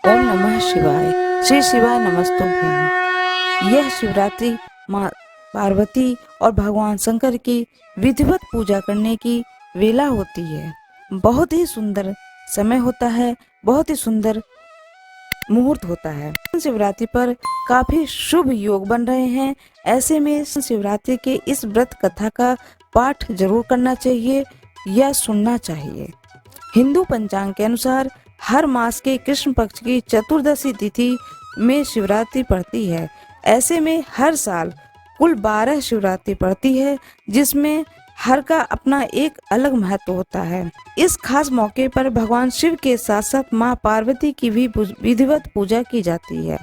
ओम नमः शिवाय। श्री शिवाय नमस्तुभ्यं। यह शिवरात्रि माँ पार्वती और भगवान शंकर की विधिवत पूजा करने की वेला होती है। बहुत ही सुंदर समय होता है, बहुत ही सुंदर मुहूर्त होता है। शिवरात्रि पर काफी शुभ योग बन रहे हैं। ऐसे में शिवरात्रि के इस व्रत कथा का पाठ जरूर करना चाहिए या सुनना चाहिए। हिंदू पंचांग के अनुसार हर मास के कृष्ण पक्ष की चतुर्दशी तिथि में शिवरात्रि पड़ती है। ऐसे में हर साल कुल 12 शिवरात्रि पड़ती है, जिसमें हर का अपना एक अलग महत्व होता है। इस खास मौके पर भगवान शिव के साथ साथ माँ पार्वती की भी विधिवत पूजा की जाती है।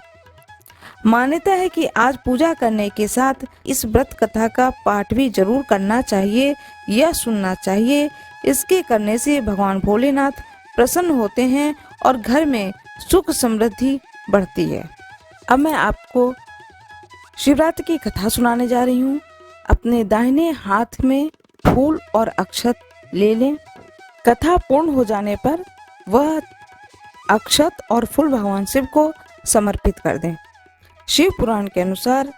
मान्यता है कि आज पूजा करने के साथ इस व्रत कथा का पाठ भी जरूर करना चाहिए या सुनना चाहिए। इसके करने से भगवान भोलेनाथ प्रसन्न होते हैं और घर में सुख समृद्धि बढ़ती है। अब मैं आपको शिवरात्रि की कथा सुनाने जा रही हूँ। अपने दाहिने हाथ में फूल और अक्षत ले लें। कथा पूर्ण हो जाने पर वह अक्षत और फूल भगवान शिव को समर्पित कर दें। शिव पुराण के अनुसार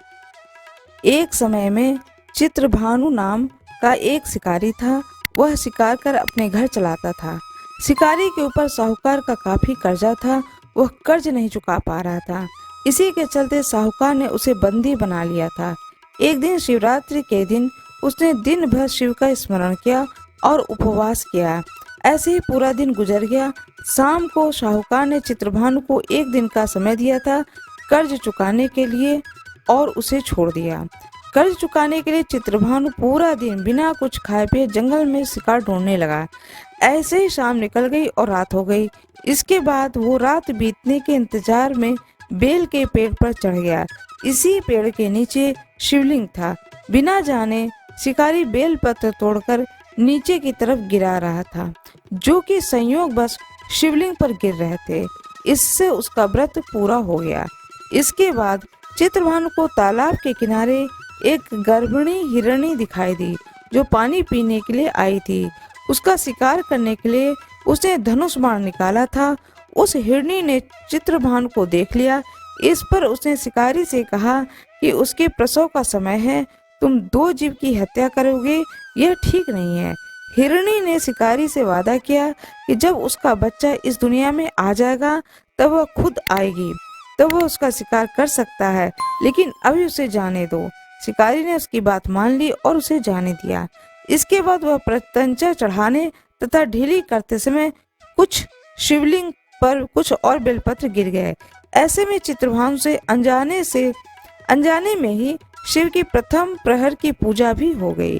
एक समय में चित्रभानु नाम का एक शिकारी था। वह शिकार कर अपने घर चलाता था। शिकारी के ऊपर साहूकार का काफी कर्जा था। वह कर्ज नहीं चुका पा रहा था। इसी के चलते साहूकार ने उसे बंदी बना लिया था। एक दिन शिवरात्रि के दिन उसने दिन भर शिव का स्मरण किया और उपवास किया। ऐसे ही पूरा दिन गुजर गया। शाम को साहूकार ने चित्रभानु को एक दिन का समय दिया था कर्ज चुकाने के लिए और उसे छोड़ दिया। कर्ज चुकाने के लिए चित्रभानु पूरा दिन बिना कुछ खाए पिए जंगल में शिकार ढूंढने लगा। ऐसे ही शाम निकल गई और रात हो गई। इसके बाद वो रात बीतने के इंतजार में बेल के पेड़ पर चढ़ गया। इसी पेड़ के नीचे शिवलिंग था। बिना जाने शिकारी बेल पत्र तोड़कर नीचे की तरफ गिरा रहा था, जो कि संयोग बस शिवलिंग पर गिर रहे थे। इससे उसका व्रत पूरा हो गया। इसके बाद चित्रभानु को तालाब के किनारे एक गर्भिणी हिरणी दिखाई दी, जो पानी पीने के लिए आई थी। उसका शिकार करने के लिए उसने धनुष बाण निकाला था। उस हिरणी ने चित्रभानु को देख लिया। इस पर उसने शिकारी से कहा कि उसके प्रसव का समय है, तुम 2 जीव की हत्या करोगे, यह ठीक नहीं है। हिरणी ने शिकारी से वादा किया कि जब उसका बच्चा इस दुनिया में आ जाएगा तब वह खुद आएगी, तब वह उसका शिकार कर सकता है, लेकिन अभी उसे जाने दो। शिकारी ने उसकी बात मान ली और उसे जाने दिया। इसके बाद वह प्रत्यंचा चढ़ाने तथा ढीली करते समय कुछ शिवलिंग पर कुछ और बेलपत्र गिर गए। ऐसे में चित्रभानु से अनजाने में ही शिव की प्रथम प्रहर की पूजा भी हो गई।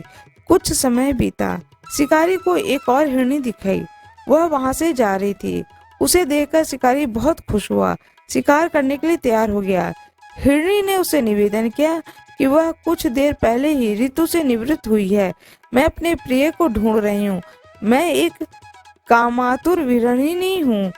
कुछ समय बीता। शिकारी को एक और हिरणी दिखाई। वह वहां से जा रही थी। उसे देखकर शिकारी बहुत खुश हुआ, शिकार करने के लिए तैयार हो गया। हिरणी ने उसे निवेदन किया कि वह कुछ देर पहले ही ऋतु से निवृत्त हुई है। मैं अपने प्रिय को ढूंढ रही हूँ। मैं एक कामातुर विरहिणी हूँ।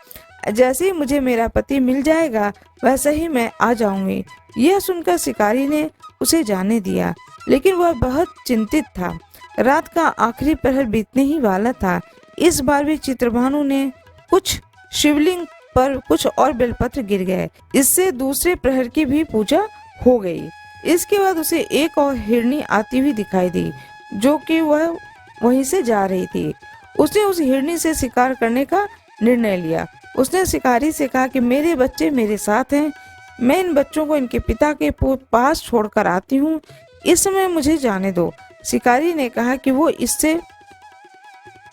जैसे ही मुझे मेरा पति मिल जाएगा वैसे ही मैं आ जाऊंगी। यह सुनकर शिकारी ने उसे जाने दिया, लेकिन वह बहुत चिंतित था। रात का आखिरी प्रहर बीतने ही वाला था। इस बार भी चित्रभानु ने कुछ शिवलिंग पर कुछ और बेलपत्र गिर गए। इससे दूसरे प्रहर की भी पूजा हो गई। इसके बाद उसे एक और हिरणी आती हुई दिखाई दी, जो कि वह वहीं से जा रही थी। उसने उस हिरणी से शिकार करने का निर्णय लिया। उसने शिकारी से कहा कि मेरे बच्चे मेरे साथ हैं, मैं इन बच्चों को इनके पिता के पास छोड़कर आती हूँ, इस समय मुझे जाने दो। शिकारी ने कहा कि वो इससे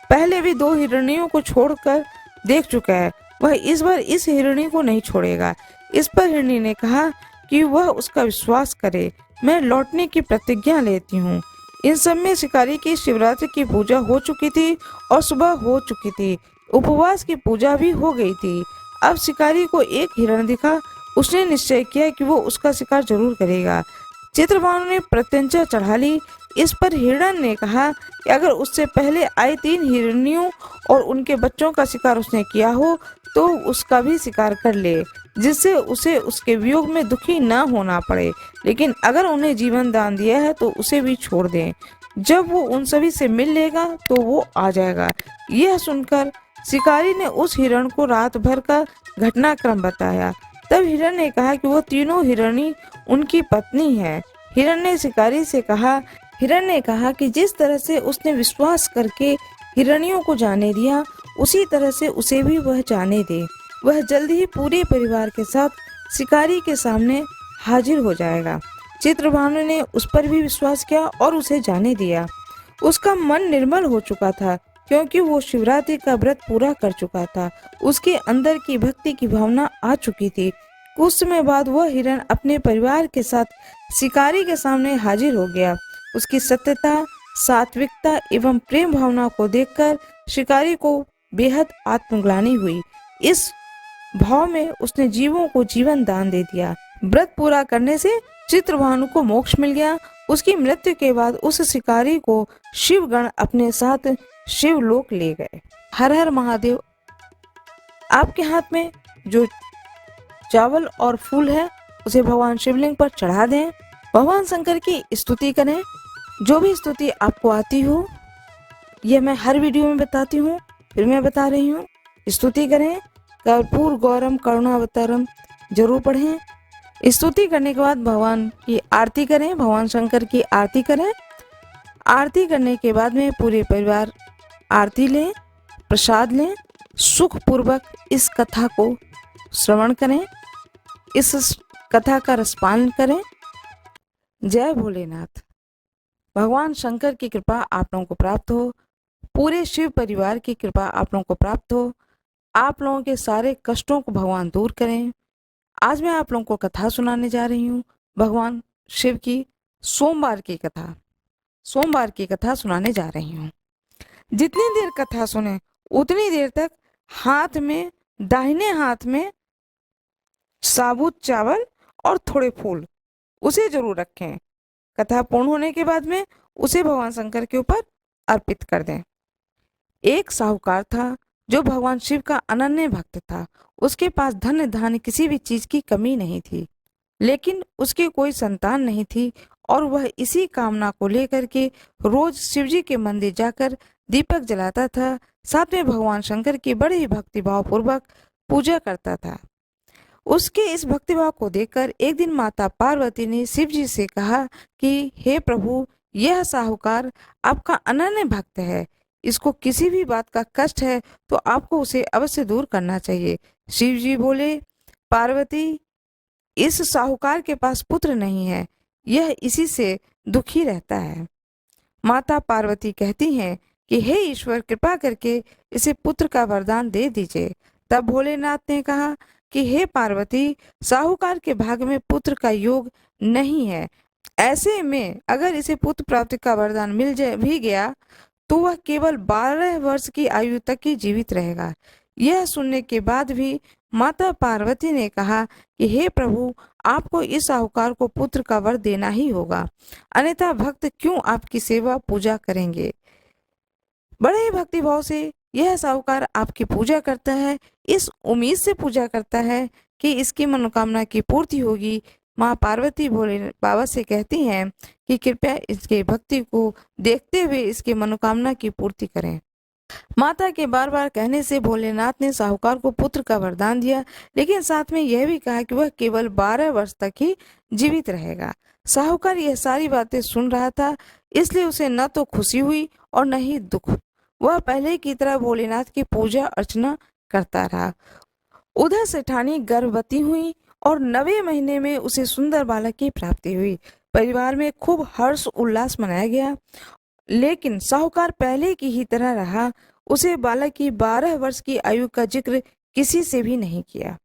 पहले भी 2 हिरणियों को छोड़कर देख चुका है, वह इस बार इस हिरणी को नहीं छोड़ेगा। इस पर हिरणी ने कहा कि वह उसका विश्वास करे, मैं लौटने की प्रतिज्ञा लेती हूँ। इन सब में शिकारी की शिवरात्रि की पूजा हो चुकी थी और सुबह हो चुकी थी। उपवास की पूजा भी हो गई थी। अब शिकारी को एक हिरण दिखा। उसने निश्चय किया कि वो उसका शिकार जरूर करेगा। चित्रभानु ने प्रत्यंचा चढ़ा ली। इस पर हिरण ने कहा कि अगर उससे पहले आई 3 हिरनियों और उनके बच्चों का शिकार उसने किया हो तो उसका भी शिकार कर ले, जिससे उसे उसके वियोग में दुखी न होना पड़े। लेकिन अगर उन्हें जीवन दान दिया है तो उसे भी छोड़ दें। जब वो उन सभी से मिल लेगा तो वो आ जाएगा। यह सुनकर शिकारी ने उस हिरण को रात भर का घटनाक्रम बताया। तब हिरण ने कहा कि वो तीनों हिरणी उनकी पत्नी है। हिरण ने शिकारी से कहा हिरण ने कहा कि जिस तरह से उसने विश्वास करके हिरणियों को जाने दिया, उसी तरह से उसे भी वह जाने दे। वह जल्द ही पूरे परिवार के साथ शिकारी के सामने हाजिर हो जाएगा। चित्रभानु ने उस पर भी विश्वास किया और उसे जाने दिया। उसका मन निर्मल हो चुका था, क्योंकि वो शिवरात्रि का व्रत पूरा कर चुका था। उसके अंदर की भक्ति की भावना आ चुकी थी। कुछ समय बाद वह हिरण अपने परिवार के साथ शिकारी के सामने हाजिर हो गया। उसकी सत्यता, सात्विकता एवं प्रेम भावना को देखकर शिकारी को बेहद आत्मग्लानि हुई। इस भाव में उसने जीवों को जीवन दान दे दिया। व्रत पूरा करने से चित्रभानु को मोक्ष मिल गया। उसकी मृत्यु के बाद उस शिकारी को शिवगण अपने साथ शिवलोक ले गए। हर हर महादेव। आपके हाथ में जो चावल और फूल है उसे भगवान शिवलिंग पर चढ़ा दें। भगवान शंकर की स्तुति करें। जो भी स्तुति आपको आती हो, यह मैं हर वीडियो में बताती हूँ, फिर मैं बता रही हूँ। स्तुति करें। कर्पूर गौरम करुणावतारम जरूर पढ़ें। स्तुति करने के बाद भगवान की आरती करें, भगवान शंकर की आरती करें। आरती करने के बाद में पूरे परिवार आरती लें, प्रसाद लें, सुख पूर्वक इस कथा को श्रवण करें, इस कथा का रसपान करें। जय भोलेनाथ। भगवान शंकर की कृपा आप लोगों को प्राप्त हो, पूरे शिव परिवार की कृपा आप लोगों को प्राप्त हो, आप लोगों के सारे कष्टों को भगवान दूर करें। आज मैं आप लोगों को कथा सुनाने जा रही हूँ, भगवान शिव की सोमवार की कथा सुनाने जा रही हूँ। जितनी देर कथा सुने उतनी देर तक हाथ में, दाहिने हाथ में साबुत चावल और थोड़े फूल उसे जरूर रखें। कथा पूर्ण होने के बाद में उसे भगवान शंकर के ऊपर अर्पित कर दें। एक साहूकार था जो भगवान शिव का अनन्य भक्त था। उसके पास धन धान्य किसी भी चीज की कमी नहीं थी, लेकिन उसकी कोई संतान नहीं थी और वह इसी कामना को लेकर के रोज शिवजी के मंदिर जाकर दीपक जलाता था। साथ में भगवान शंकर की बड़े ही भक्तिभाव पूर्वक पूजा करता था। उसके इस भक्तिभाव को देखकर एक दिन माता पार्वती ने शिवजी से कहा कि हे प्रभु, यह साहूकार आपका अनन्य भक्त है। इसको किसी भी बात का कष्ट है तो आपको उसे अवश्य दूर करना चाहिए। शिवजी बोले, पार्वती, इस साहूकार के पास पुत्र नहीं है, यह इसी से दुखी रहता है। माता पार्वती कहती हैं कि हे ईश्वर, कृपा करके इसे पुत्र का वरदान दे दीजिए। तब भोलेनाथ ने कहा कि हे पार्वती, साहूकार के भाग में पुत्र का योग नहीं है। ऐसे में अगर इसे पुत्र प्राप्ति का वरदान मिल जाए भी गया तो वह केवल 12 वर्ष की आयु तक ही जीवित रहेगा। यह सुनने के बाद भी माता पार्वती ने कहा कि हे प्रभु, आपको इस साहूकार को पुत्र का वर देना ही होगा, अन्यथा भक्त क्यों आपकी सेवा पूजा करेंगे। बड़े ही भक्तिभाव से यह साहूकार आपकी पूजा करता है, इस उम्मीद से पूजा करता है कि इसकी मनोकामना की पूर्ति होगी। माँ पार्वती भोले बाबा से कहती हैं कि कृपया इसके भक्ति को देखते हुए इसकी मनोकामना की पूर्ति करें। माता के बार बार कहने से भोलेनाथ ने साहूकार को पुत्र का वरदान दिया, लेकिन साथ में यह भी कहा कि वह केवल 12 वर्ष तक ही जीवित रहेगा। साहूकार यह सारी बातें सुन रहा था, इसलिए उसे न तो खुशी हुई और न ही दुख। वह पहले की तरह भोलेनाथ की पूजा अर्चना करता रहा। उधर सेठानी गर्भवती हुई और 9वें महीने में उसे सुंदर बालक की प्राप्ति हुई। परिवार में खूब हर्ष उल्लास मनाया गया, लेकिन साहूकार पहले की ही तरह रहा। उसे बालक की 12 वर्ष की आयु का जिक्र किसी से भी नहीं किया।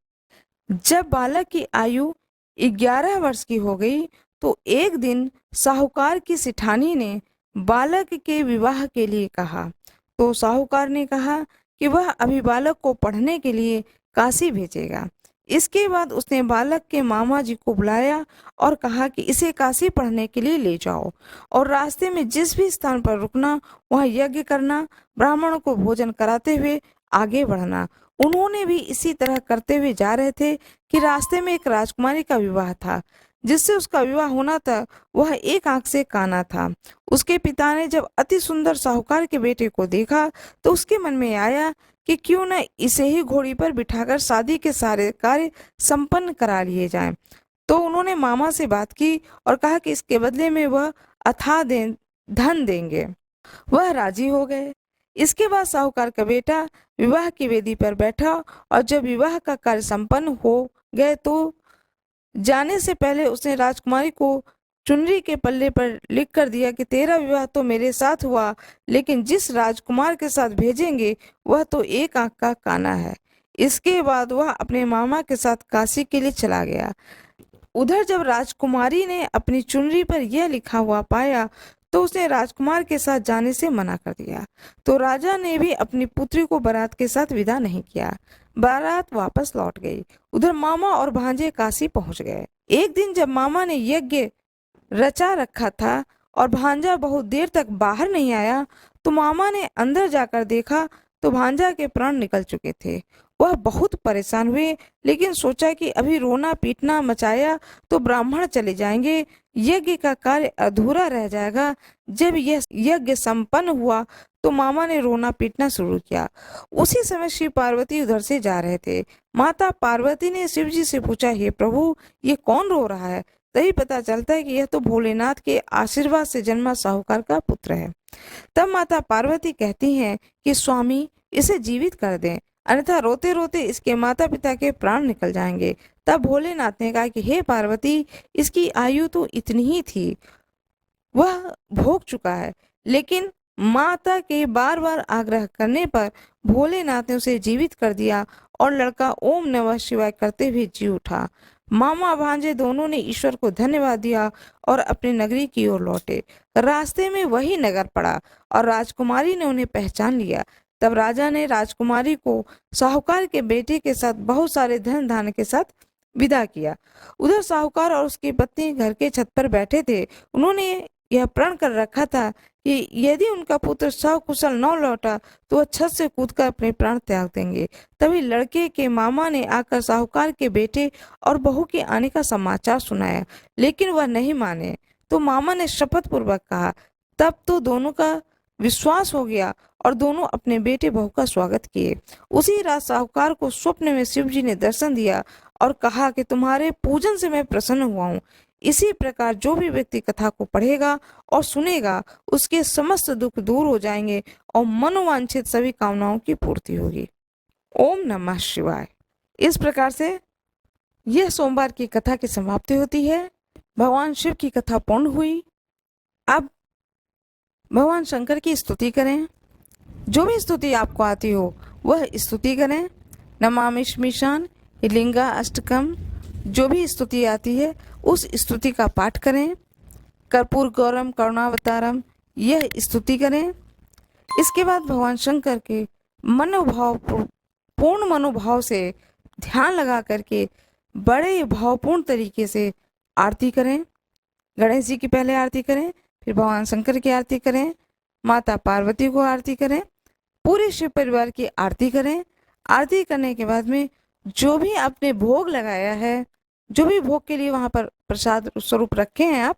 जब बालक की आयु 11 वर्ष की हो गई तो एक दिन साहूकार की सेठानी ने बालक के विवाह के लिए कहा। तो साहूकार ने कहा कि वह अभी बालक को पढ़ने के लिए काशी भेजेगा। इसके बाद उसने बालक के मामा जी को बुलाया और कहा कि इसे काशी पढ़ने के लिए ले जाओ और रास्ते में जिस भी स्थान पर रुकना वहाँ यज्ञ करना, ब्राह्मणों को भोजन कराते हुए आगे बढ़ना। उन्होंने भी इसी तरह करते हुए जा रहे थे कि रास्ते में एक राजकुमारी का विवाह था। जिससे उसका विवाह होना था वह एक आंख से काना था। उसके पिता ने जब अति सुंदर साहूकार के बेटे को देखा तो उसके मन में आया कि क्यों न इसे ही घोड़ी पर बिठाकर शादी के सारे कार्य संपन्न करा लिए जाएं। तो उन्होंने मामा से बात की और कहा कि इसके बदले में वह धन देंगे। वह राजी हो गए। इसके बाद साहूकार का बेटा विवाह की वेदी पर बैठा और जब विवाह का कार्य संपन्न हो गए तो जाने से पहले उसने राजकुमारी को चुनरी के पल्ले पर लिख कर दिया कि तेरा विवाह तो मेरे साथ हुआ, लेकिन जिस राजकुमार के साथ भेजेंगे वह तो एक आंख का काना है। इसके बाद वह अपने मामा के साथ काशी के लिए चला गया। उधर जब राजकुमारी ने अपनी चुनरी पर यह लिखा हुआ पाया तो उसने राजकुमार के साथ जाने से मना कर दिया। तो राजा ने भी अपनी पुत्री को बारात के साथ विदा नहीं किया। बारात वापस लौट गई। उधर मामा और भांजे काशी पहुंच गए। एक दिन जब मामा ने यज्ञ रचा रखा था और भांजा बहुत देर तक बाहर नहीं आया तो मामा ने अंदर जाकर देखा तो भांजा के प्राण निकल चुके थे। वह बहुत परेशान हुए, लेकिन सोचा कि अभी रोना पीटना मचाया तो ब्राह्मण चले जाएंगे, यज्ञ का कार्य अधूरा रह जाएगा। जब यह यज्ञ संपन्न हुआ तो मामा ने रोना पीटना शुरू किया। उसी समय शिव पार्वती उधर से जा रहे थे। माता पार्वती ने शिव जी से पूछा, हे प्रभु, ये कौन रो रहा है? तभी पता चलता है कि यह तो भोलेनाथ के आशीर्वाद से जन्मा साहूकार का पुत्र है। तब माता पार्वती कहती हैं कि स्वामी, इसे जीवित कर दें, अन्यथा रोते रोते इसके माता पिता के प्राण निकल जाएंगे। तब भोलेनाथ ने कहा कि हे पार्वती, इसकी आयु तो इतनी ही थी, वह भोग चुका है। लेकिन माता के बार बार आग्रह करने पर भोलेनाथ ने उसे जीवित कर दिया और लड़का ओम नमः शिवाय करते हुए जी उठा। मामा भांजे दोनों ने ईश्वर को धन्यवाद दिया और अपनी नगरी की ओर लौटे। रास्ते में वही नगर पड़ा और राजकुमारी ने उन्हें पहचान लिया। तब राजा ने राजकुमारी को साहूकार के बेटे के साथ बहुत सारे धन धान्य के साथ विदा किया। उधर साहूकार और उसकी पत्नी घर के छत पर बैठे थे। उन्होंने यह प्रण कर रखा था कि यदि उनका पुत्र सकुशल न लौटा तो वह छत से कूदकर अपने प्राण त्याग देंगे। तभी लड़के के मामा ने आकर साहूकार के बेटे और बहू के आने का समाचार सुनाया, लेकिन वह नहीं माने। तो मामा ने शपथ पूर्वक कहा। तब तो दोनों का विश्वास हो गया और दोनों अपने बेटे बहू का स्वागत किए। उसी रात साहूकार को स्वप्न में शिव जी ने दर्शन दिया और कहा कि तुम्हारे पूजन से मैं प्रसन्न हुआ हूँ। इसी प्रकार जो भी व्यक्ति कथा को पढ़ेगा और सुनेगा उसके समस्त दुख दूर हो जाएंगे और मनोवांछित सभी कामनाओं की पूर्ति होगी। ओम नमः शिवाय। इस प्रकार से यह सोमवार की कथा की समाप्ति होती है। भगवान शिव की कथा पूर्ण हुई। अब भगवान शंकर की स्तुति करें। जो भी स्तुति आपको आती हो वह स्तुति करें। नमामि स्मीशान, लिंगा अष्टकम, जो भी स्तुति आती है उस स्तुति का पाठ करें। कर्पूर गौरम करुणावतारम, यह स्तुति करें। इसके बाद भगवान शंकर के पूर्ण मनोभाव से ध्यान लगा करके बड़े भावपूर्ण तरीके से आरती करें। गणेश जी की पहले आरती करें, फिर भगवान शंकर की आरती करें, माता पार्वती को आरती करें, पूरे शिव परिवार की आरती करें। आरती करने के बाद में जो भी आपने भोग लगाया है, जो भी भोग के लिए वहाँ पर प्रसाद स्वरूप रखे हैं आप,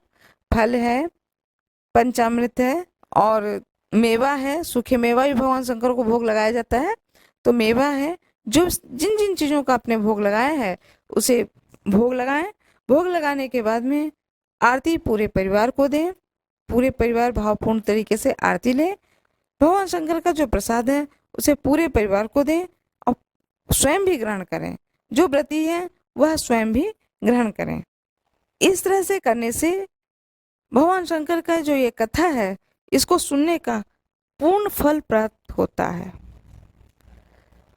फल है, पंचामृत है और मेवा है। सूखे मेवा भी भगवान शंकर को भोग लगाया जाता है, तो मेवा है। जो जिन जिन चीज़ों का आपने भोग लगाया है उसे भोग लगाएं। भोग लगाने के बाद में आरती पूरे परिवार को दें। पूरे परिवार भावपूर्ण तरीके से आरती लें। भगवान शंकर का जो प्रसाद है उसे पूरे परिवार को दें और स्वयं भी ग्रहण करें। जो व्रती है वह स्वयं भी ग्रहण करें। इस तरह से करने से भगवान शंकर का जो ये कथा है इसको सुनने का पूर्ण फल प्राप्त होता है।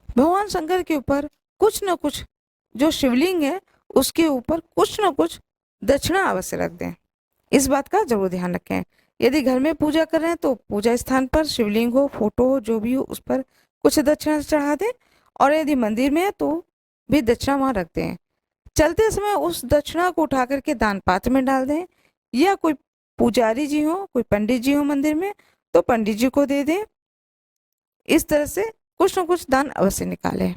भगवान शंकर के ऊपर कुछ न कुछ, जो शिवलिंग है उसके ऊपर कुछ न कुछ दक्षिणा अवश्य रख दें। इस बात का जरूर ध्यान रखें। यदि घर में पूजा कर रहे हैं तो पूजा स्थान पर शिवलिंग हो, फोटो हो, जो भी हो, उस पर कुछ दक्षिणा चढ़ा दें। और यदि मंदिर में है तो भी दक्षिणा वहां रख दें। चलते समय उस दक्षिणा को उठा करके दान पात्र में डाल दें, या कोई पुजारी जी हो, कोई पंडित जी हो मंदिर में तो पंडित जी को दे दें। इस तरह से कुछ न कुछ दान अवश्य निकालें।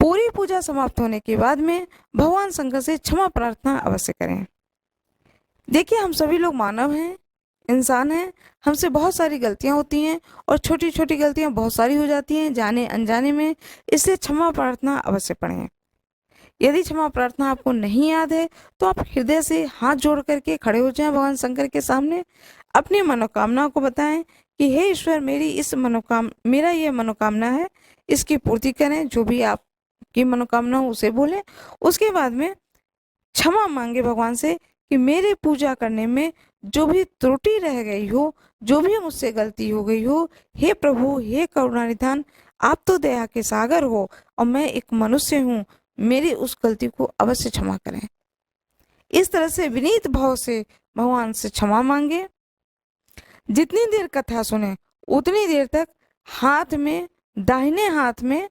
पूरी पूजा समाप्त होने के बाद में भगवान शंकर से क्षमा प्रार्थना अवश्य करें। देखिए, हम सभी लोग मानव हैं, इंसान हैं, हमसे बहुत सारी गलतियां होती हैं और छोटी छोटी गलतियां बहुत सारी हो जाती हैं जाने अनजाने में। इसलिए क्षमा प्रार्थना अवश्य पढ़ें। यदि क्षमा प्रार्थना आपको नहीं याद है तो आप हृदय से हाथ जोड़ करके खड़े हो जाएं भगवान शंकर के सामने, अपनी मनोकामना को बताएं कि हे ईश्वर, मेरा ये मनोकामना है, इसकी पूर्ति करें। जो भी आपकी मनोकामना हो उसे बोलें। उसके बाद में क्षमा मांगे भगवान से कि मेरे पूजा करने में जो भी त्रुटि रह गई हो, जो भी मुझसे गलती हो गई हो, हे प्रभु, हे करुणानिधान, आप तो दया के सागर हो और मैं एक मनुष्य हूँ, मेरी उस गलती को अवश्य क्षमा करें। इस तरह से विनीत भाव से भगवान से क्षमा मांगे। जितनी देर कथा सुने उतनी देर तक दाहिने हाथ में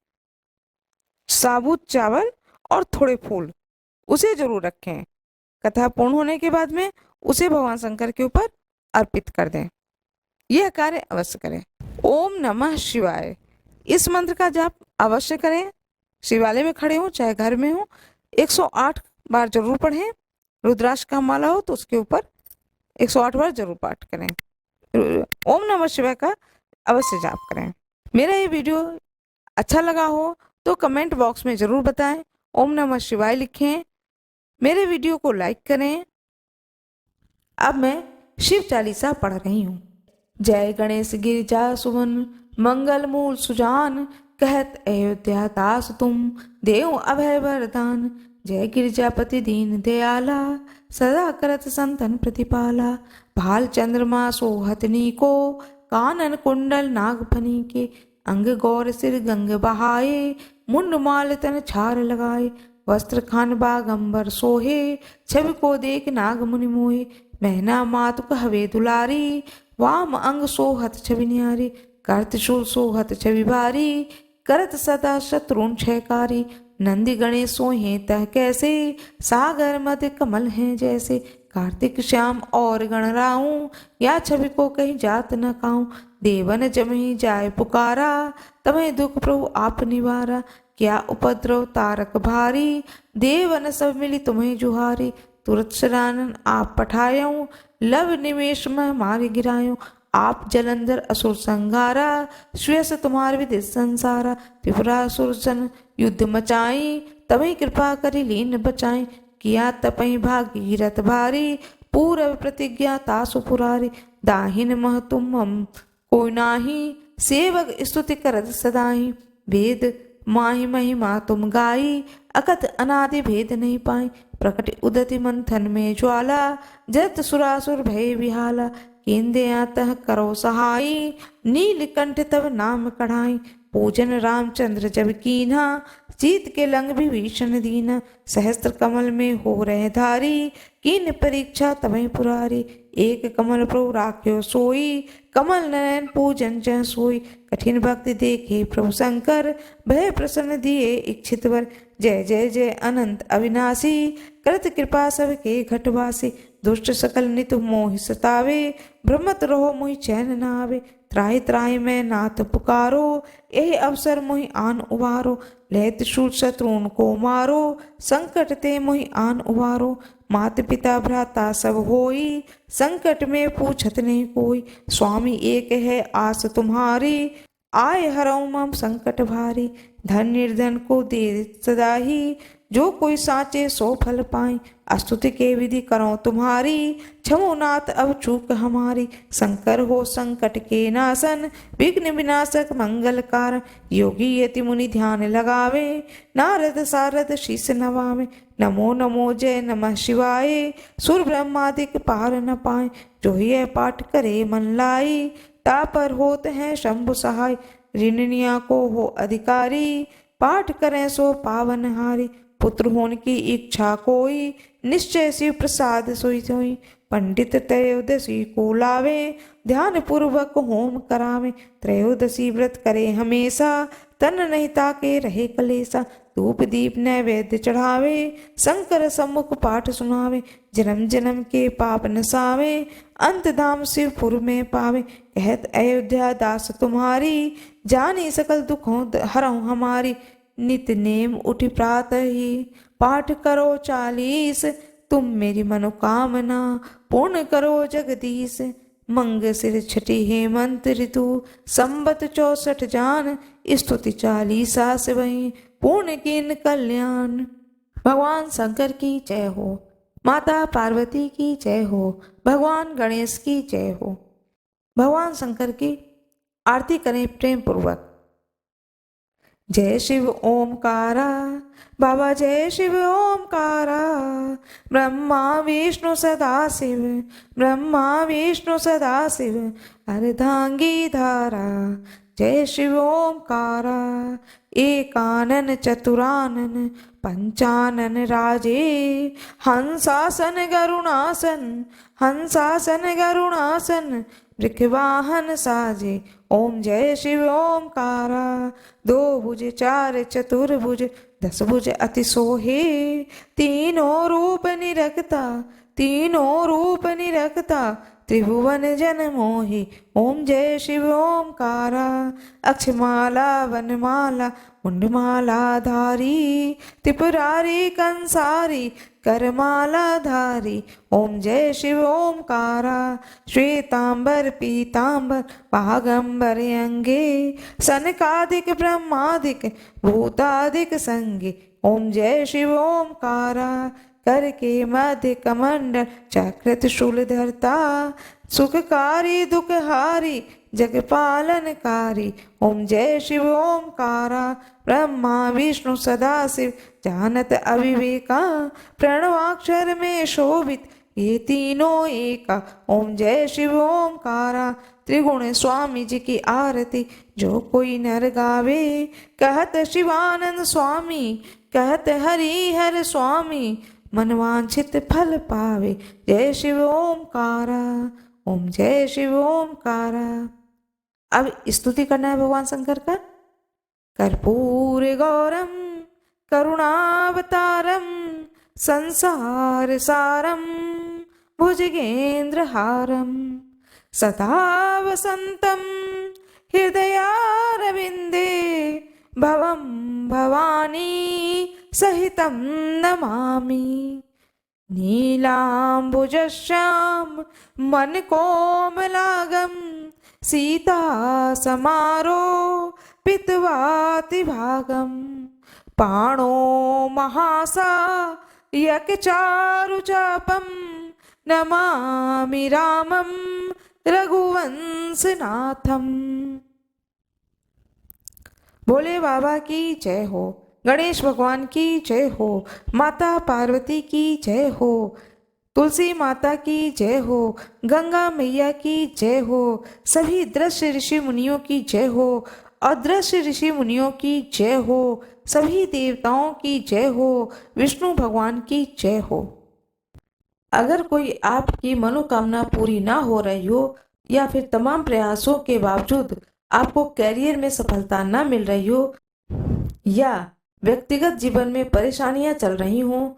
साबुत चावल और थोड़े फूल उसे जरूर रखें। कथा पूर्ण होने के बाद में उसे भगवान शंकर के ऊपर अर्पित कर दें। यह कार्य अवश्य करें। ओम नमः शिवाय, इस मंत्र का जाप अवश्य करें। शिवालय में खड़े हो चाहे घर में हो, 108 बार जरूर पढ़ें। रुद्राक्ष का माला हो तो उसके ऊपर 108 बार जरूर पाठ करें। ओम नमः शिवाय का अवश्य जाप करें। मेरा ये वीडियो अच्छा लगा हो तो कमेंट बॉक्स में जरूर बताएं, ओम नमः शिवाय लिखें, मेरे वीडियो को लाइक करें। अब मैं शिव चालीसा पढ़ रही हूँ। जय गणेश गिरिजा सुमन, मंगल मूल सुजान, कहत अयोध्या दास तुम, देव अभय वरदान। जय गिरिजापति दीन दयाला, सदा करत संतन प्रतिपाला। भाल चंद्रमा सोहतनी को, कानन कुंडल नागफनी के। अंग गौर सिर गंग बहाए, मुंड माल तन छार लगाए। वस्त्र खान बागंबर सोहे, छवि को देख नाग मुनि मोहे। मैना मातु कहवे दुलारी, वाम अंग सोहत छवि न्यारी। कर्त शूल सोहत छवि भारी, करत सदा शत्रुन क्षयकारी। नंदी गणेश सोहे तह कैसे, सागर मध्य कमल हैं जैसे। कार्तिक श्याम और गण राऊं, या छवि को कहीं जात न काऊं। देवन जमहि जाय पुकारा, तमें दुख प्रभु आप निवारा। क्या उपद्रव तारक भारी, देवन सब मिली तुम्हें जुहारी। तुरत शरानन आप पठायऊं, लव निमेश में मारे गिरायूं। आप जलंधर असुर संगारा, श्रेयस तुम्हार विदित संसारा। त्रिपुरासुर सन युद्ध मचाई, तभी कृपा करी लीन बचाई। किया तपहि भागीरथ भारी, पूरब प्रतिज्ञा तासु पुरारी। दाहिन मह तुम कोई नाही, सेवक स्तुति करत सदाही। वेद माहि महिमा तुम गाई, अकथ अनादि भेद नहीं पाई। प्रकट उदति मंथन में ज्वाला, जत सुरासुर भय विहाला। केंदे आतः करो सहाई, नीलकंठ तब नाम कढ़ाई। पूजन रामचंद्र जब कीन्हा, सीत के लंग विभीषण दीना। सहस्त्र कमल में हो रहे धारी, कीन परीक्षा तबहि पुरारी। एक कमल प्रभु राख्यो सोई, कमल नयन पूजन जह सोई। कठिन भक्ति देखे प्रभु शंकर, भय प्रसन्न दिए इच्छित वर। जय जय जय अनंत अविनाशी, करत कृपा सबके घटवासी। दुष्ट सकल नित मोहि सतावे, भ्रमत रहो मोहि चैन न आवे। त्राहि त्राहि मैं नाथ पुकारो, यही अवसर मोहि आन उबारो। लहत शूल शत्रुन को मारो, संकट ते मोहि आन उबारो। मात पिता भ्राता सब होई, संकट में पूछत नहीं कोई। स्वामी एक है आस तुम्हारी, आय हरऊ मम संकट भारी। धन निर्धन को दे सदा ही, जो कोई साचे सो फल पाई। स्तुति के विधि करो तुम्हारी, क्षमो नाथ अब चूक हमारी। शंकर हो संकट के नाशन, विघ्न विनाशक मंगल कारण। योगी यति मुनि ध्यान लगावे, नारद सारद शीस नवावे। नमो नमो जय नमः शिवाय, सुर ब्रह्मादिक पार न पाए। जो यह पाठ करे मन लाई, तापर होत हैं शंभु सहाय। ऋणनिया को हो अधिकारी, पाठ करें सो पावन हारी। पुत्र होने की इच्छा कोई, निश्चय शिव प्रसाद सोई सोई। पंडित त्रयोदशी को लावे, ध्यान पूर्वक होम करावे। त्रयोदशी व्रत करे हमेशा, तन नहीं ताके रहे कलेसा। धूप दीप नैवेद्य चढ़ावे, शंकर सम्मुख पाठ सुनावे। जन्म जन्म के पाप नसावे, अंत धाम शिवपुर में पावे। कहत अयोध्या दास तुम्हारी, जानी सकल दुखों हरऊं हमारी। नित नेम उठि प्रातः ही, पाठ करो 40, तुम मेरी मनोकामना पूर्ण करो जगदीश। मंग सिर छठी हेमंत ऋतु संबत 64 जान, स्तुति 40 से वही पूर्ण कीन कल्याण। भगवान शंकर की जय हो, माता पार्वती की जय हो, भगवान गणेश की जय हो। भगवान शंकर की आरती करें प्रेम पूर्वक। जय शिव ओमकारा, बाबा जय शिव ओमकारा, ब्रह्मा विष्णु सदा शिव, ब्रह्मा विष्णु सदा शिव, अर्धांगी धारा। जय शिव ओमकारा, एकानन चतुरानन पंचानन राजे, हंसासन गरुणासन, हंसासन गरुणासन, वृषवाहन साजे। ओम जय शिव ओमकारा, 2 भुज 4 चतुर्भुज 10 भुज अति सोहे, तीनों रूप निरखता, तीनों रूप निरखता, त्रिभुवन जन मोहि। ओम जय शिव ओमकारा, अक्षमाला वनमाला मुंडमाला धारी, त्रिपुरारी कंसारी करमाला धारी। ओम जय शिव ओमकारा, श्वेतांबर पीतांबर बागंबर अंगे, सनकादिक ब्रह्मादिक भूतादिक संगे। ओम जय शिव ओमकारा, कर के मध्य कमंडल चक्र शूल धरता, सुखकारी दुखहारी जगपालनकारी। ओम जय शिव ओमकारा, ब्रह्मा विष्णु सदा शिव जानत अविवेका, प्रणवाक्षर में शोभित ये तीनों एका। ओम जय शिव ओमकारा, त्रिगुण स्वामी जी की आरती जो कोई नर गावे, कहत शिवानंद स्वामी, कहत हरिहर स्वामी, मनवांछित फल पावे। जय शिव ओमकारा, ओम जय शिव ओमकारा। अब स्तुति करना है भगवान शंकर का। कर्पूर गौरम करुणावतारम, संसार सारम भुजगेंद्र हारम, सदा वसंतम हृदयारविंदे, भवम भवानी सहितं नमामि। नीलाम्बुजश्याम मन कोमलागम, सीता समारो पितवातिभागम, पाणो महासा यकचारुचापम, नमामि रामं रघुवंशनाथम। भोले बाबा की जय हो, गणेश भगवान की जय हो, माता पार्वती की जय हो, तुलसी माता की जय हो, गंगा मैया की जय हो, सभी दृश्य ऋषि मुनियों की जय हो, अदृश्य ऋषि मुनियों की जय हो, सभी देवताओं की जय हो, विष्णु भगवान की जय हो। अगर कोई आपकी मनोकामना पूरी ना हो रही हो या फिर तमाम प्रयासों के बावजूद आपको कैरियर में सफलता ना मिल रही हो या व्यक्तिगत जीवन में परेशानियां चल रही हो,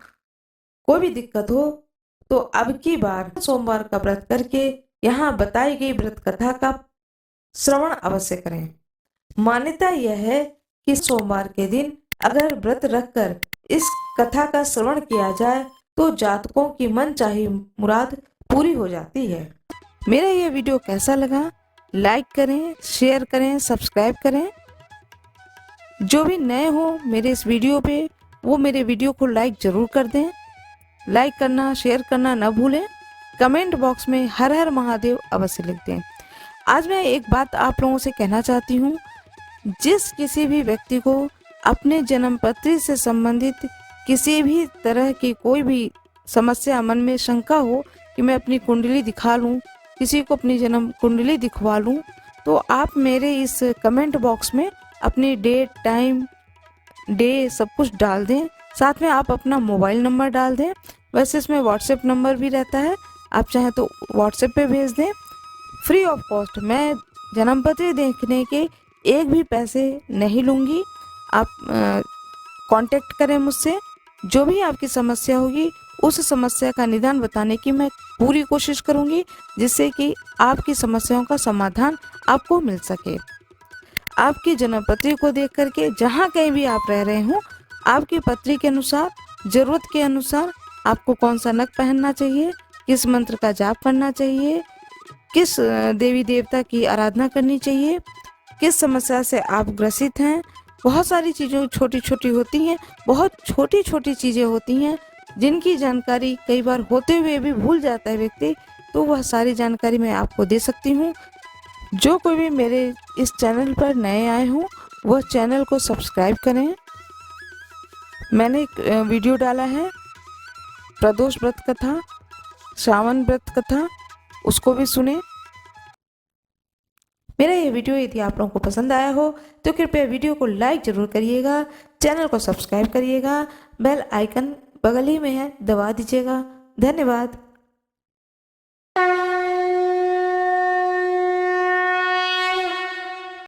कोई भी दिक्कत हो, तो अब की बार सोमवार का व्रत करके यहाँ बताई गई व्रत कथा का श्रवण अवश्य करें। मान्यता यह है कि सोमवार के दिन अगर व्रत रखकर इस कथा का श्रवण किया जाए तो जातकों की मनचाही मुराद पूरी हो जाती है। मेरा यह वीडियो कैसा लगा, लाइक करें, शेयर करें, सब्सक्राइब करें। जो भी नए हो मेरे इस वीडियो पे वो मेरे वीडियो को लाइक जरूर कर दें। लाइक करना, शेयर करना न भूलें। कमेंट बॉक्स में हर हर महादेव अवश्य लिख दें। आज मैं एक बात आप लोगों से कहना चाहती हूँ, जिस किसी भी व्यक्ति को अपने जन्म पत्री से संबंधित किसी भी तरह की कोई भी समस्या, मन में शंका हो कि मैं अपनी कुंडली दिखा लूं, किसी को अपनी जन्म कुंडली दिखवा लूं, तो आप मेरे इस कमेंट बॉक्स में अपनी डेट, टाइम, डे सब कुछ डाल दें। साथ में आप अपना मोबाइल नंबर डाल दें। वैसे इसमें व्हाट्सएप नंबर भी रहता है, आप चाहें तो व्हाट्सएप पे भेज दें। फ्री ऑफ कॉस्ट मैं जन्म पत्री देखने के एक भी पैसे नहीं लूँगी। आप कांटेक्ट करें मुझसे। जो भी आपकी समस्या होगी उस समस्या का निदान बताने की मैं पूरी कोशिश करूंगी, जिससे कि आपकी समस्याओं का समाधान आपको मिल सके। आपकी जन्म पत्री को देख करके जहाँ कहीं भी आप रह रहे हो, आपकी पत्री के अनुसार, जरूरत के अनुसार आपको कौन सा नग पहनना चाहिए, किस मंत्र का जाप करना चाहिए, किस देवी देवता की आराधना करनी चाहिए, किस समस्या से आप ग्रसित हैं। बहुत सारी चीज़ें छोटी छोटी होती हैं, बहुत छोटी छोटी चीज़ें होती हैं जिनकी जानकारी कई बार होते हुए भी भूल जाता है व्यक्ति, तो वह सारी जानकारी मैं आपको दे सकती हूँ। जो कोई भी मेरे इस चैनल पर नए आए हों वह चैनल को सब्सक्राइब करें। मैंने एक वीडियो डाला है प्रदोष व्रत कथा, श्रावण व्रत कथा, उसको भी सुने। मेरा ये वीडियो यदि आप लोगों को पसंद आया हो तो कृपया वीडियो को लाइक ज़रूर करिएगा, चैनल को सब्सक्राइब करिएगा, बेल आइकन बगल ही में है दबा दीजिएगा। धन्यवाद।